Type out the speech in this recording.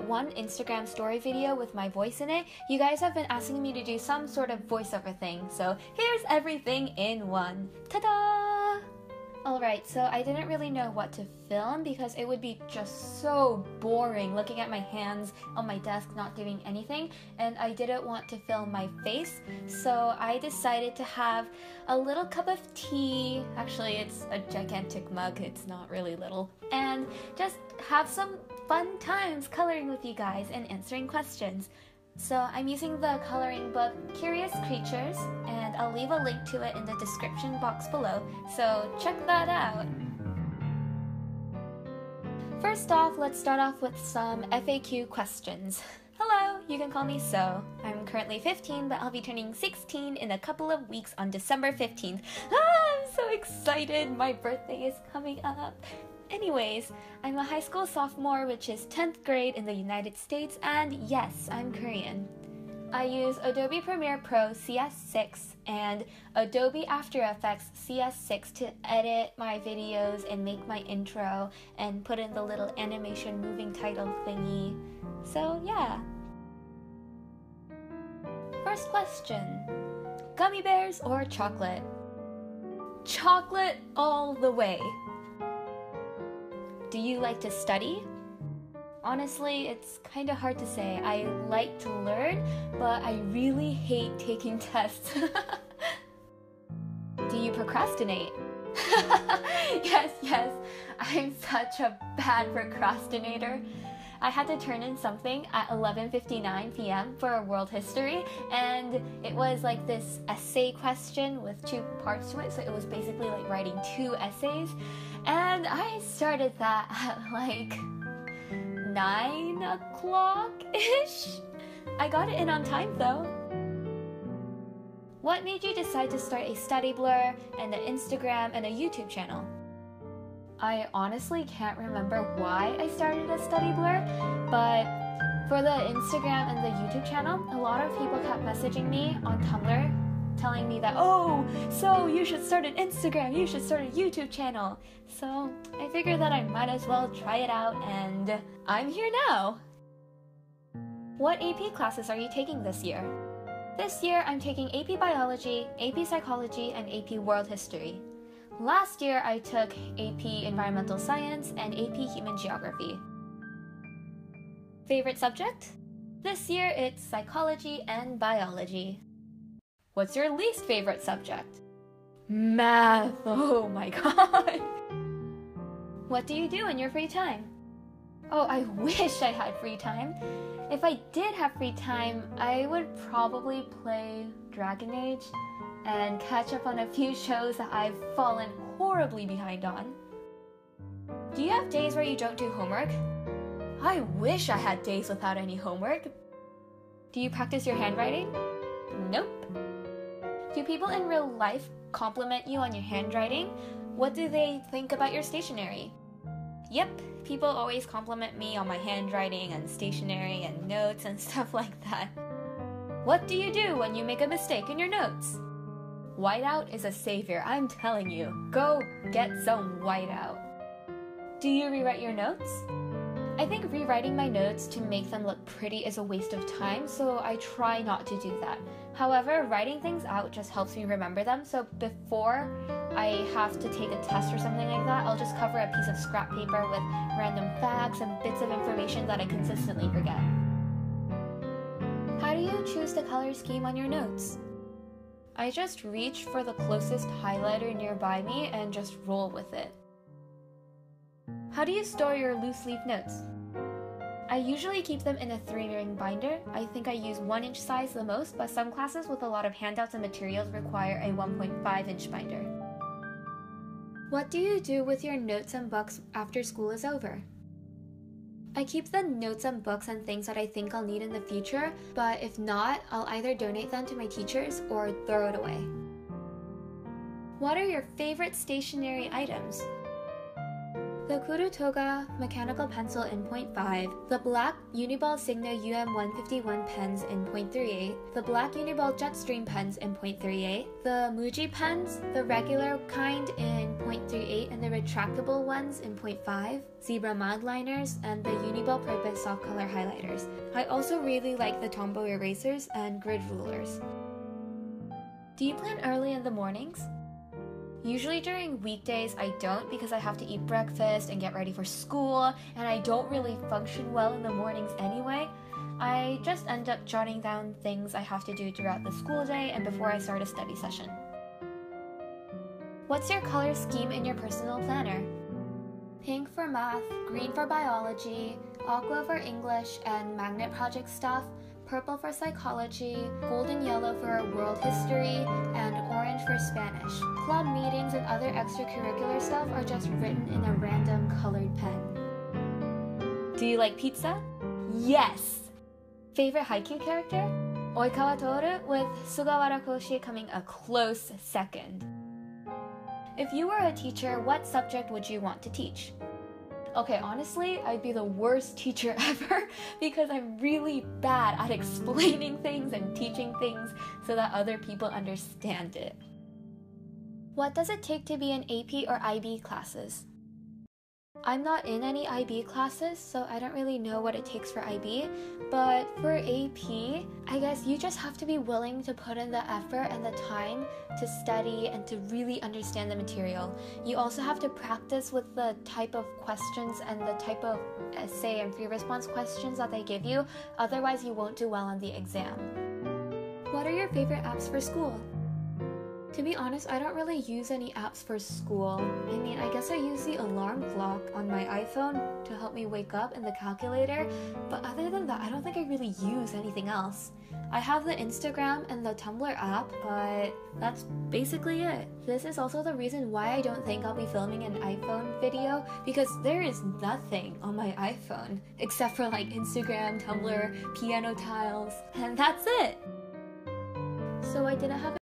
one Instagram story video with my voice in it. You guys have been asking me to do some sort of voiceover thing, so here's everything in one. Ta-da! Alright, so I didn't really know what to film because it would be just so boring looking at my hands on my desk not doing anything, and I didn't want to film my face, so I decided to have a little cup of tea. Actually, it's a gigantic mug, it's not really little, and just have some fun times coloring with you guys and answering questions. So I'm using the coloring book Curious Creatures, and I'll leave a link to it in the description box below, so check that out. First off, let's start off with some FAQ questions. Hello, you can call me So. I'm currently 15, but I'll be turning 16 in a couple of weeks on December 15th. I'm so excited! My birthday is coming up! Anyways, I'm a high school sophomore, which is 10th grade in the United States, and yes, I'm Korean. I use Adobe Premiere Pro CS6 and Adobe After Effects CS6 to edit my videos and make my intro and put in the little animation moving title thingy. So yeah. First question. Gummy bears or chocolate? Chocolate all the way. Do you like to study? Honestly, it's kind of hard to say. I like to learn, but I really hate taking tests. Do you procrastinate? Yes, I'm such a bad procrastinator. I had to turn in something at 11:59 p.m. for world history, and it was like this essay question with 2 parts to it, so it was basically like writing 2 essays, and I started that at like 9 o'clock-ish. I got it in on time though. What made you decide to start a study blur and an Instagram and a YouTube channel? I honestly can't remember why I started a study blur, but for the Instagram and the YouTube channel, a lot of people kept messaging me on Tumblr telling me that, oh, so you should start an Instagram, you should start a YouTube channel. So I figured that I might as well try it out, and I'm here now. What AP classes are you taking this year? This year I'm taking AP Biology, AP Psychology, and AP World History. Last year, I took AP Environmental Science and AP Human Geography. Favorite subject? This year, it's Psychology and Biology. What's your least favorite subject? Math! Oh my god! What do you do in your free time? Oh, I wish I had free time. If I did have free time, I would probably play Dragon Age and catch up on a few shows that I've fallen horribly behind on. Do you have days where you don't do homework? I wish I had days without any homework. Do you practice your handwriting? Nope. Do people in real life compliment you on your handwriting? What do they think about your stationery? Yep, people always compliment me on my handwriting and stationery and notes and stuff like that. What do you do when you make a mistake in your notes? Whiteout is a savior, I'm telling you. Go get some whiteout. Do you rewrite your notes? I think rewriting my notes to make them look pretty is a waste of time, so I try not to do that. However, writing things out just helps me remember them, so before I have to take a test or something like that, I'll just cover a piece of scrap paper with random facts and bits of information that I consistently forget. How do you choose the color scheme on your notes? I just reach for the closest highlighter nearby me and just roll with it. How do you store your loose leaf notes? I usually keep them in a 3-ring binder. I think I use 1-inch size the most, but some classes with a lot of handouts and materials require a 1.5-inch binder. What do you do with your notes and books after school is over? I keep the notes and books and things that I think I'll need in the future, but if not, I'll either donate them to my teachers or throw it away. What are your favorite stationery items? the Kurutoga mechanical pencil in 0.5, the black Uniball Sigma UM151 pens in 0.38, the black Uniball Jetstream pens in 0.38, the Muji pens, the regular kind in 0.38 and the retractable ones in 0.5, Zebra Mildliners, and the Uniball Purpose soft color highlighters. I also really like the Tombow erasers and grid rulers. Do you plan early in the mornings? Usually during weekdays I don't because I have to eat breakfast and get ready for school, and I don't really function well in the mornings anyway. I just end up jotting down things I have to do throughout the school day and before I start a study session. What's your color scheme in your personal planner? Pink for math, green for biology, aqua for English and magnet project stuff, purple for psychology, golden yellow for world history, and orange for Spanish. Club meetings and other extracurricular stuff are just written in a random colored pen. Do you like pizza? Yes! Favorite Haikyuu character? Oikawa Toru, with Sugawara Koshi coming a close second. If you were a teacher, what subject would you want to teach? Okay, honestly, I'd be the worst teacher ever because I'm really bad at explaining things and teaching things so that other people understand it. What does it take to be in AP or IB classes? I'm not in any IB classes, so I don't really know what it takes for IB, but for AP, I guess you just have to be willing to put in the effort and the time to study and to really understand the material. You also have to practice with the type of questions and the type of essay and free response questions that they give you, otherwise you won't do well on the exam. What are your favorite apps for school? To be honest, I don't really use any apps for school. I mean, I guess I use the alarm clock on my iPhone to help me wake up and the calculator, but other than that, I don't think I really use anything else. I have the Instagram and the Tumblr app, but that's basically it. This is also the reason why I don't think I'll be filming an iPhone video, because there is nothing on my iPhone except for like Instagram, Tumblr, piano tiles, and that's it. So I didn't have